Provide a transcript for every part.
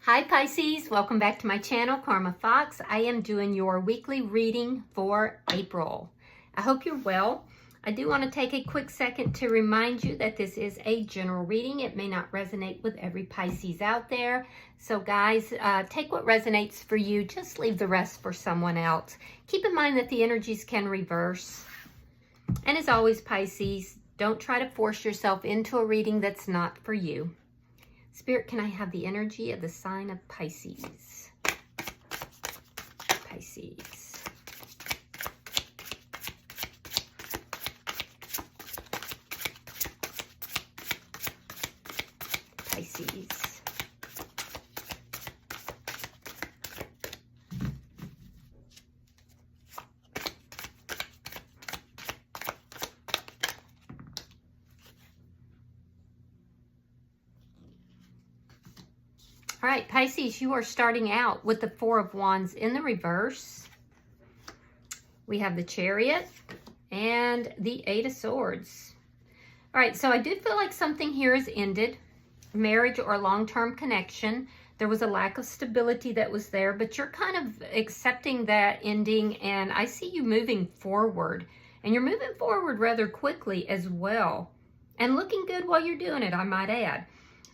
Hi Pisces, welcome back to my channel, Karma Fox. I am doing your weekly reading for April. I hope you're well. I do want to take a quick second to remind you that this is a general reading. It may not resonate with every Pisces out there. So guys, take what resonates for you. Just leave the rest for someone else. Keep in mind that the energies can reverse. And as always, Pisces, don't try to force yourself into a reading that's not for you. Spirit, can I have the energy of the sign of Pisces? Pisces. Pisces. All right, Pisces, you are starting out with the Four of Wands in the reverse. We have the Chariot and the Eight of Swords. All right, so I do feel like something here has ended, marriage or long-term connection. There was a lack of stability that was there, but you're kind of accepting that ending, and I see you moving forward. And you're moving forward rather quickly as well. And looking good while you're doing it, I might add.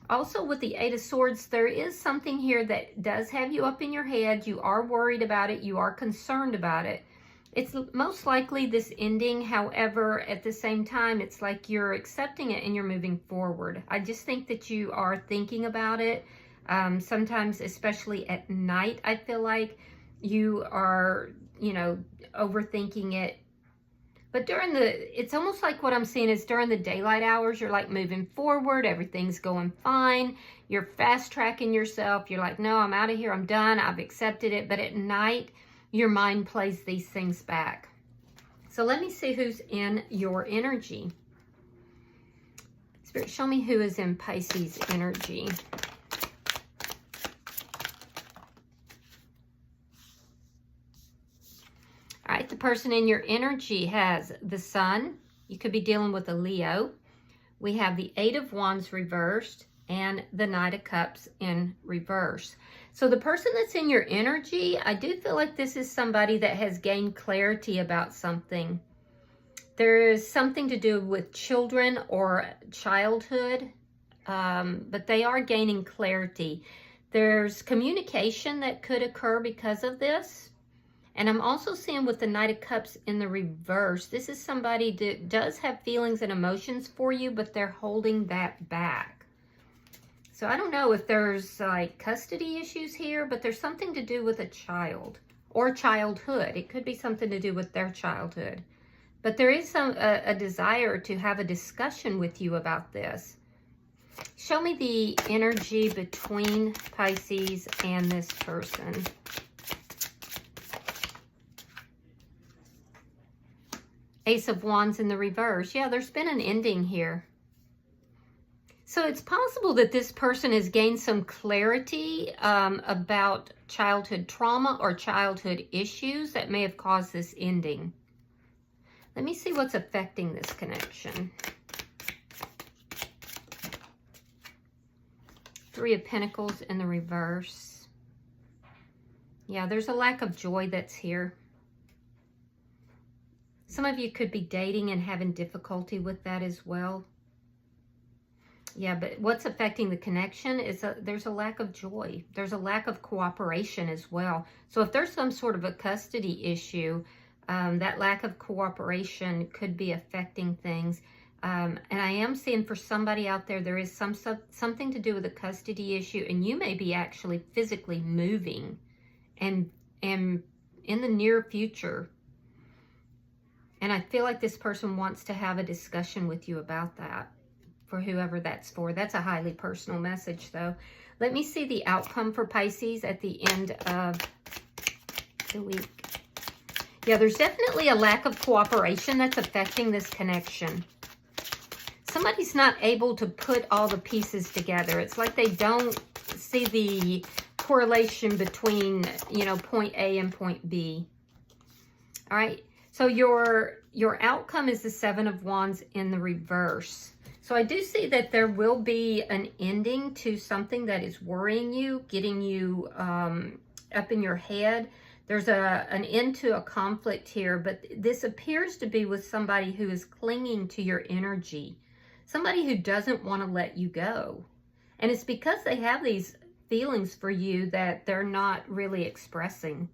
Also, with the Eight of Swords, there is something here that does have you up in your head. You are worried about it. You are concerned about it. It's most likely this ending. However, at the same time, it's like you're accepting it and you're moving forward. I just think that you are thinking about it. Sometimes, especially at night, I feel like you are, overthinking it. But it's almost like what I'm seeing is during the daylight hours, you're like moving forward, everything's going fine, you're fast tracking yourself, you're like, no, I'm out of here, I'm done, I've accepted it. But at night, your mind plays these things back. So let me see who's in your energy. Spirit, show me who is in Pisces energy. All right, the person in your energy has the Sun. You could be dealing with a Leo. We have the Eight of Wands reversed and the Knight of Cups in reverse. So the person that's in your energy, I do feel like this is somebody that has gained clarity about something. There is something to do with children or childhood, but they are gaining clarity. There's communication that could occur because of this. And I'm also seeing with the Knight of Cups in the reverse, this is somebody that does have feelings and emotions for you, but they're holding that back. So I don't know if there's like custody issues here, but there's something to do with a child or childhood. It could be something to do with their childhood. But there is a desire to have a discussion with you about this. Show me the energy between Pisces and this person. Ace of Wands in the reverse. Yeah, there's been an ending here. So it's possible that this person has gained some clarity about childhood trauma or childhood issues that may have caused this ending. Let me see what's affecting this connection. Three of Pentacles in the reverse. Yeah, there's a lack of joy that's here. Some of you could be dating and having difficulty with that as well. Yeah, but what's affecting the connection is there's a lack of joy. There's a lack of cooperation as well. So if there's some sort of a custody issue, that lack of cooperation could be affecting things. And I am seeing for somebody out there, there is something to do with a custody issue, and you may be actually physically moving and in the near future. And I feel like this person wants to have a discussion with you about that, for whoever that's for. That's a highly personal message, though. Let me see the outcome for Pisces at the end of the week. Yeah, there's definitely a lack of cooperation that's affecting this connection. Somebody's not able to put all the pieces together. It's like they don't see the correlation between, point A and point B. All right. So your outcome is the Seven of Wands in the reverse. So I do see that there will be an ending to something that is worrying you, getting you up in your head. There's an end to a conflict here, but this appears to be with somebody who is clinging to your energy, somebody who doesn't want to let you go. And it's because they have these feelings for you that they're not really expressing.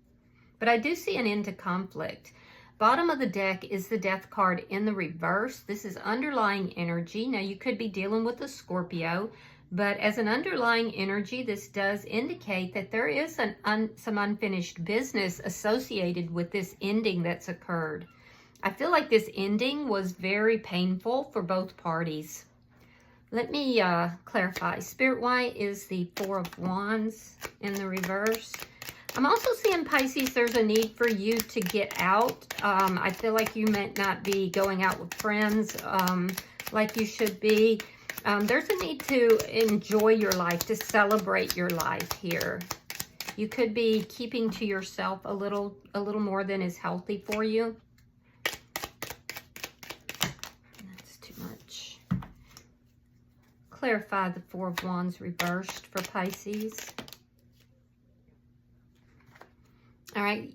But I do see an end to conflict. Bottom of the deck is the Death card in the reverse. This is underlying energy. Now, you could be dealing with a Scorpio, but as an underlying energy, this does indicate that there is some unfinished business associated with this ending that's occurred. I feel like this ending was very painful for both parties. Let me clarify. Spirit, why is the Four of Wands in the reverse? I'm also seeing, Pisces, there's a need for you to get out. I feel like you might not be going out with friends like you should be. There's a need to enjoy your life, to celebrate your life here. You could be keeping to yourself a little more than is healthy for you. That's too much. Clarify the Four of Wands reversed for Pisces. All right,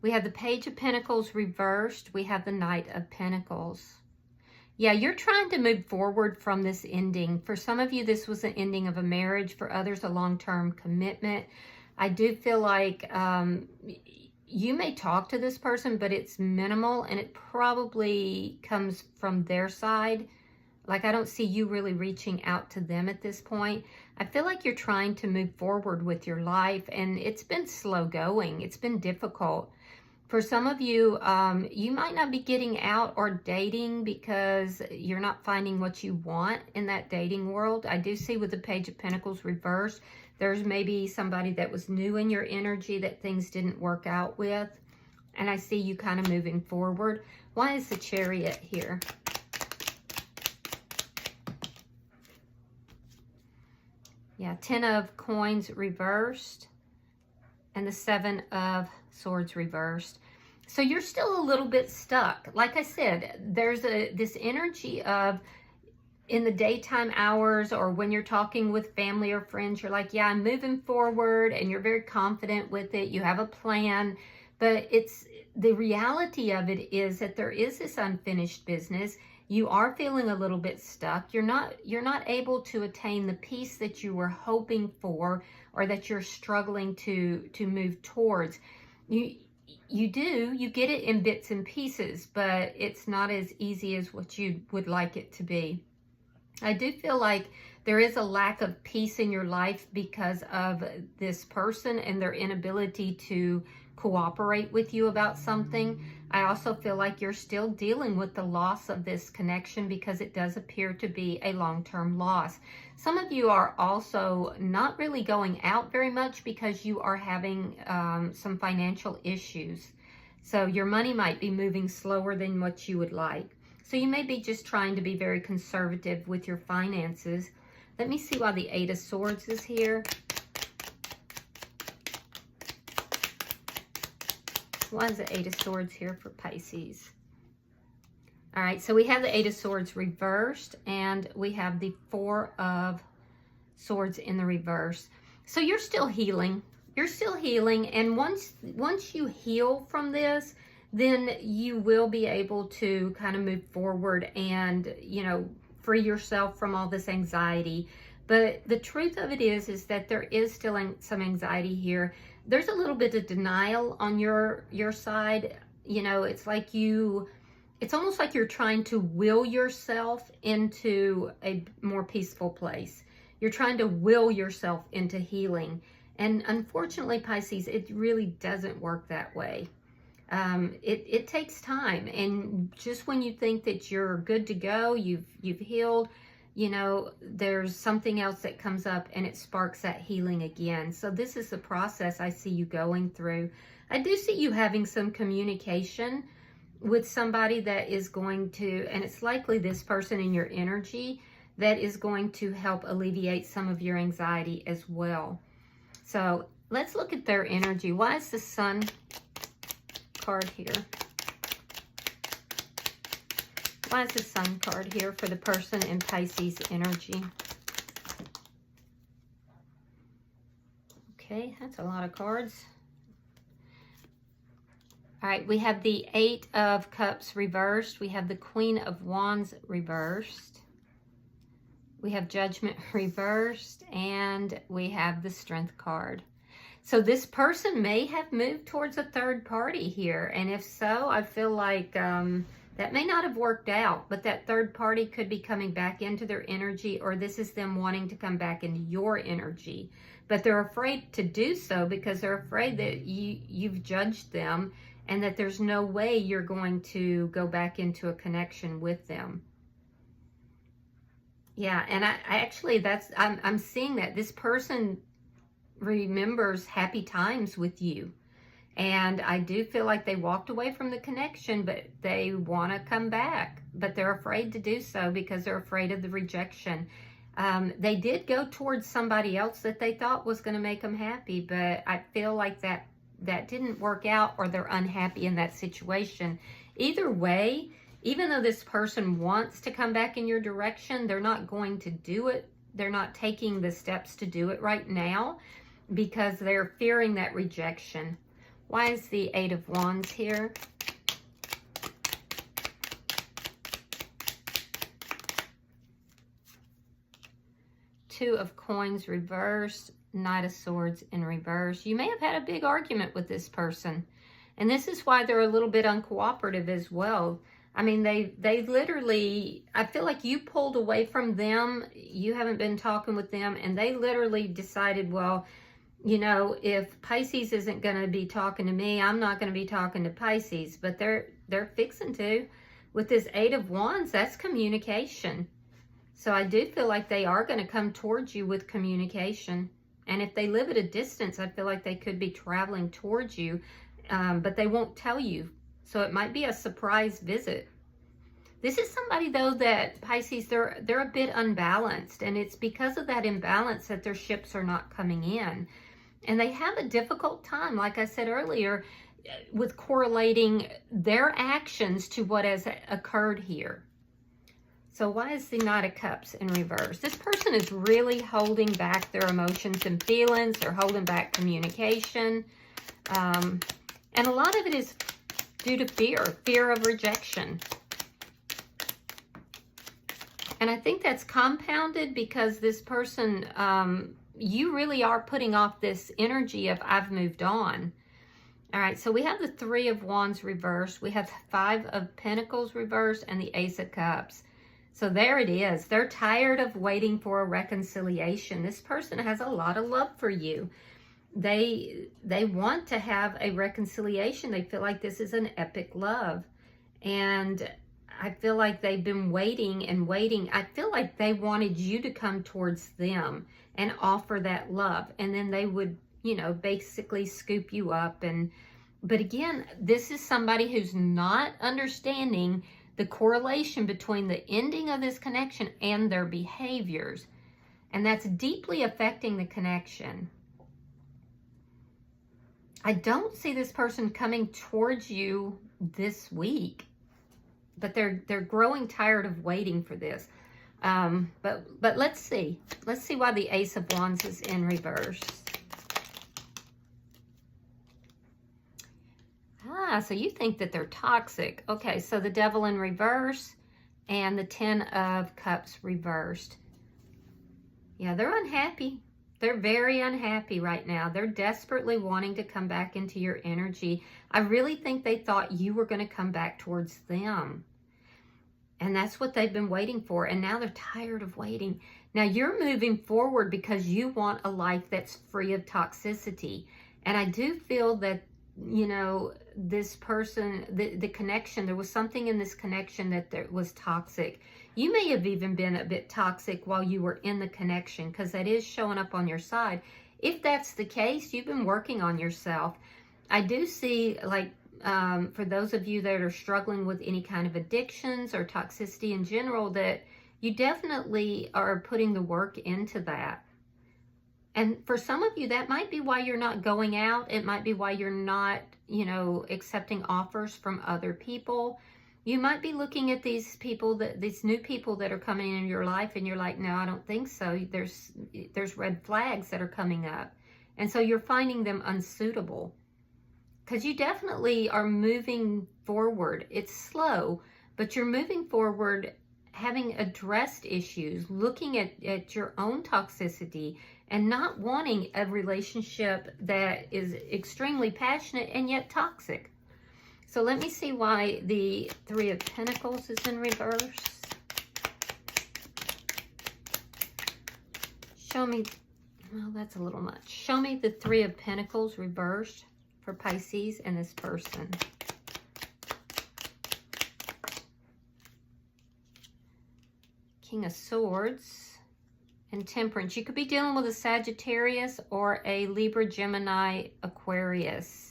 we have the Page of Pentacles reversed. We have the Knight of Pentacles. Yeah, you're trying to move forward from this ending. For some of you, this was an ending of a marriage. For others, a long-term commitment. I do feel like you may talk to this person, but it's minimal, and it probably comes from their side. Like, I don't see you really reaching out to them at this point. I feel like you're trying to move forward with your life, and it's been slow going. It's been difficult. For some of you, you might not be getting out or dating because you're not finding what you want in that dating world. I do see with the Page of Pentacles reversed, there's maybe somebody that was new in your energy that things didn't work out with. And I see you kind of moving forward. Why is the Chariot here? Yeah, 10 of Coins reversed and the 7 of Swords reversed. So you're still a little bit stuck. Like I said, there's this energy of in the daytime hours or when you're talking with family or friends, you're like, yeah, I'm moving forward, and you're very confident with it. You have a plan, but it's the reality of it is that there is this unfinished business. You are feeling a little bit stuck. You're not able to attain the peace that you were hoping for, or that you're struggling to move towards. You get it in bits and pieces, but it's not as easy as what you would like it to be. I do feel like there is a lack of peace in your life because of this person and their inability to cooperate with you about something. I also feel like you're still dealing with the loss of this connection because it does appear to be a long-term loss. Some of you are also not really going out very much because you are having some financial issues. So your money might be moving slower than what you would like. So you may be just trying to be very conservative with your finances. Let me see why the 8 of Swords is here. Why is the 8 of Swords here for Pisces? All right, so we have the 8 of Swords reversed, and we have the 4 of Swords in the reverse. So you're still healing. You're still healing, and once you heal from this, then you will be able to kind of move forward and, you know, free yourself from all this anxiety. But the truth of it is that there is still some anxiety here. There's a little bit of denial on your side. You know, it's like it's almost like you're trying to will yourself into a more peaceful place. You're trying to will yourself into healing. And unfortunately, Pisces, it really doesn't work that way. It takes time, and just when you think that you're good to go, you've healed, you know, there's something else that comes up and it sparks that healing again. So this is the process I see you going through. I do see you having some communication with somebody that is going to, and it's likely this person in your energy, that is going to help alleviate some of your anxiety as well. So let's look at their energy. Why is the Sun card here? Why is the Sun card here for the person in Pisces energy? Okay, that's a lot of cards. All right, we have the Eight of Cups reversed. We have the Queen of Wands reversed. We have Judgment reversed. And we have the Strength card. So this person may have moved towards a third party here. And if so, I feel like that may not have worked out. But that third party could be coming back into their energy, or this is them wanting to come back into your energy. But they're afraid to do so because they're afraid that you've judged them and that there's no way you're going to go back into a connection with them. Yeah, and I actually, I'm seeing that this person remembers happy times with you. And I do feel like they walked away from the connection, but they want to come back. But they're afraid to do so because they're afraid of the rejection. They did go towards somebody else that they thought was going to make them happy, but I feel like that didn't work out, or they're unhappy in that situation. Either way, even though this person wants to come back in your direction, they're not going to do it. They're not taking the steps to do it right now because they're fearing that rejection. Why is the Eight of Wands here? Two of Coins reversed. Knight of Swords in reverse. You may have had a big argument with this person. And this is why they're a little bit uncooperative as well. I mean, they literally, I feel like you pulled away from them. You haven't been talking with them. And they literally decided, well, you know, if Pisces isn't going to be talking to me, I'm not going to be talking to Pisces. But they're fixing to. With this Eight of Wands, that's communication. So I do feel like they are going to come towards you with communication. And if they live at a distance, I feel like they could be traveling towards you, but they won't tell you. So it might be a surprise visit. This is somebody, though, that Pisces, they're a bit unbalanced. And it's because of that imbalance that their ships are not coming in. And they have a difficult time, like I said earlier, with correlating their actions to what has occurred here. So why is the Knight of Cups in reverse? This person is really holding back their emotions and feelings. They're holding back communication. And a lot of it is due to fear of rejection. And I think that's compounded because this person, you really are putting off this energy of I've moved on. All right, so we have the Three of Wands reversed. We have Five of Pentacles reversed and the Ace of Cups. So there it is. They're tired of waiting for a reconciliation. This person has a lot of love for you. They want to have a reconciliation. They feel like this is an epic love. And I feel like they've been waiting and waiting. I feel like they wanted you to come towards them and offer that love. And then they would, you know, basically scoop you up. But again, this is somebody who's not understanding the correlation between the ending of this connection and their behaviors. And that's deeply affecting the connection. I don't see this person coming towards you this week, but they're growing tired of waiting for this. But let's see. Let's see why the Ace of Wands is in reverse. So you think that they're toxic. Okay, so the Devil in reverse and the Ten of Cups reversed. Yeah, they're unhappy. They're very unhappy right now. They're desperately wanting to come back into your energy. I really think they thought you were going to come back towards them. And that's what they've been waiting for. And now they're tired of waiting. Now you're moving forward because you want a life that's free of toxicity. And I do feel that, you know, this person, the connection, there was something in this connection that was toxic. You may have even been a bit toxic while you were in the connection because that is showing up on your side. If that's the case, you've been working on yourself. I do see, like, for those of you that are struggling with any kind of addictions or toxicity in general, that you definitely are putting the work into that. And for some of you, that might be why you're not going out. It might be why you're not, you know, accepting offers from other people. You might be looking at these people, these new people that are coming in your life, and you're like, no, I don't think so. There's red flags that are coming up. And so you're finding them unsuitable. Because you definitely are moving forward. It's slow, but you're moving forward, having addressed issues, looking at your own toxicity, and not wanting a relationship that is extremely passionate and yet toxic. So let me see why the Three of Pentacles is in reverse. Show me, well, that's a little much. Show me the Three of Pentacles reversed for Pisces and this person. King of Swords and Temperance. You could be dealing with a Sagittarius or a Libra, Gemini, Aquarius.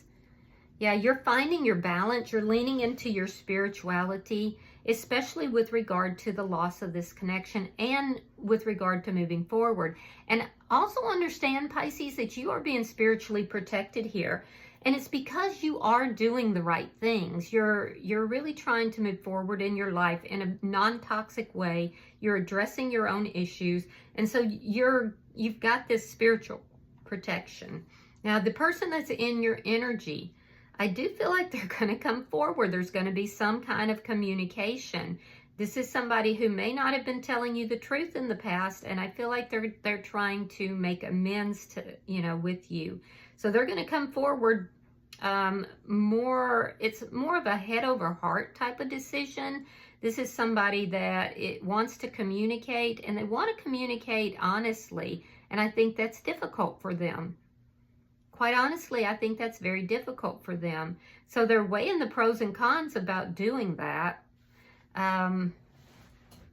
Yeah, you're finding your balance. You're leaning into your spirituality, especially with regard to the loss of this connection and with regard to moving forward. And also understand, Pisces, that you are being spiritually protected here. And it's because you are doing the right things. You're really trying to move forward in your life in a non-toxic way. You're addressing your own issues. And so you've got this spiritual protection. Now, the person that's in your energy, I do feel like they're going to come forward. There's going to be some kind of communication. This is somebody who may not have been telling you the truth in the past, and I feel like they're trying to make amends to, with you. So they're going to come forward it's more of a head over heart type of decision. This is somebody that wants to communicate, and they want to communicate honestly, and I think that's difficult for them. Quite honestly, I think that's very difficult for them. So they're weighing the pros and cons about doing that.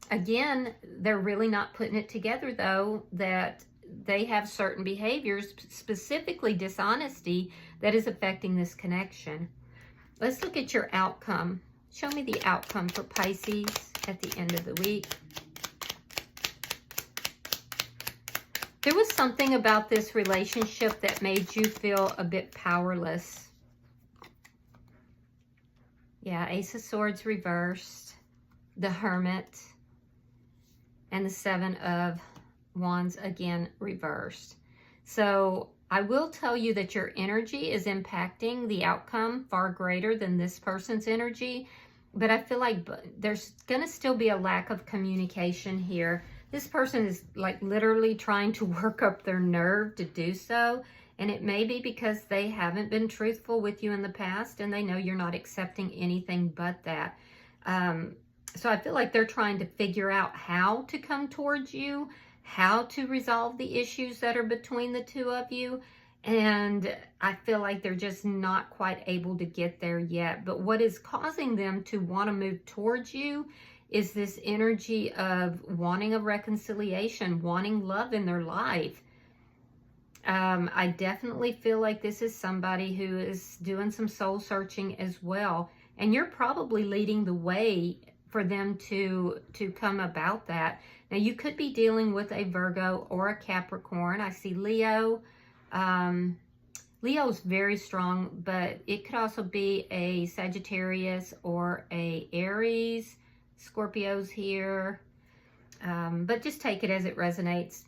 Again, they're really not putting it together, though, that they have certain behaviors, specifically dishonesty, that is affecting this connection. Let's look at your outcome. Show me the outcome for Pisces at the end of the week. There was something about this relationship that made you feel a bit powerless. Yeah, Ace of Swords reversed, the Hermit, and the Seven of Wands again reversed. So I will tell you that your energy is impacting the outcome far greater than this person's energy, but I feel like there's going to still be a lack of communication here. This person is like literally trying to work up their nerve to do so, and it may be because they haven't been truthful with you in the past, and they know you're not accepting anything but that. So I feel like they're trying to figure out how to come towards you, how to resolve the issues that are between the two of you. And I feel like they're just not quite able to get there yet. But what is causing them to want to move towards you is this energy of wanting a reconciliation, wanting love in their life. I definitely feel like this is somebody who is doing some soul searching as well. And you're probably leading the way for them to come about that. Now, you could be dealing with a Virgo or a Capricorn. I see Leo. Leo's very strong, but it could also be a Sagittarius or a Aries. Scorpio's here. But just take it as it resonates.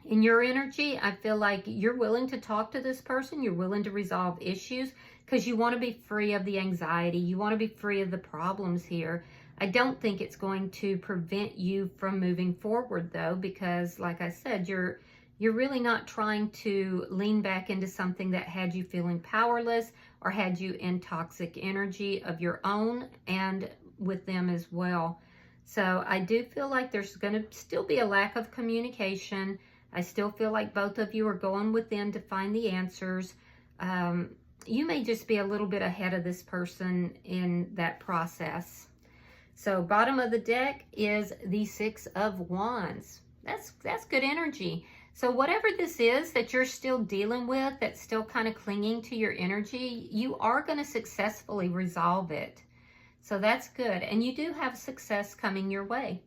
In your energy, I feel like you're willing to talk to this person. You're willing to resolve issues because you want to be free of the anxiety. You want to be free of the problems here. I don't think it's going to prevent you from moving forward, though, because like I said, you're really not trying to lean back into something that had you feeling powerless or had you in toxic energy of your own and with them as well. So I do feel like there's going to still be a lack of communication. I still feel like both of you are going within to find the answers. You may just be a little bit ahead of this person in that process. So bottom of the deck is the Six of Wands. That's good energy. So whatever this is that you're still dealing with, that's still kind of clinging to your energy, you are going to successfully resolve it. So that's good. And you do have success coming your way.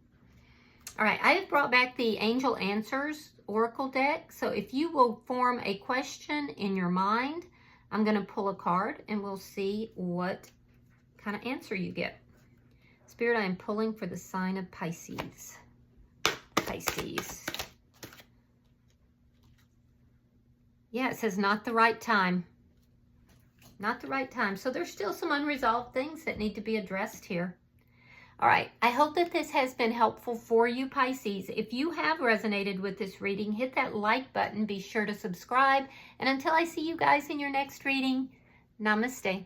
All right, I have brought back the Angel Answers Oracle deck. So if you will form a question in your mind, I'm going to pull a card and we'll see what kind of answer you get. Spirit, I am pulling for the sign of Pisces. Pisces. Yeah, it says not the right time. Not the right time. So there's still some unresolved things that need to be addressed here. All right, I hope that this has been helpful for you, Pisces. If you have resonated with this reading, hit that like button. Be sure to subscribe. And until I see you guys in your next reading, namaste.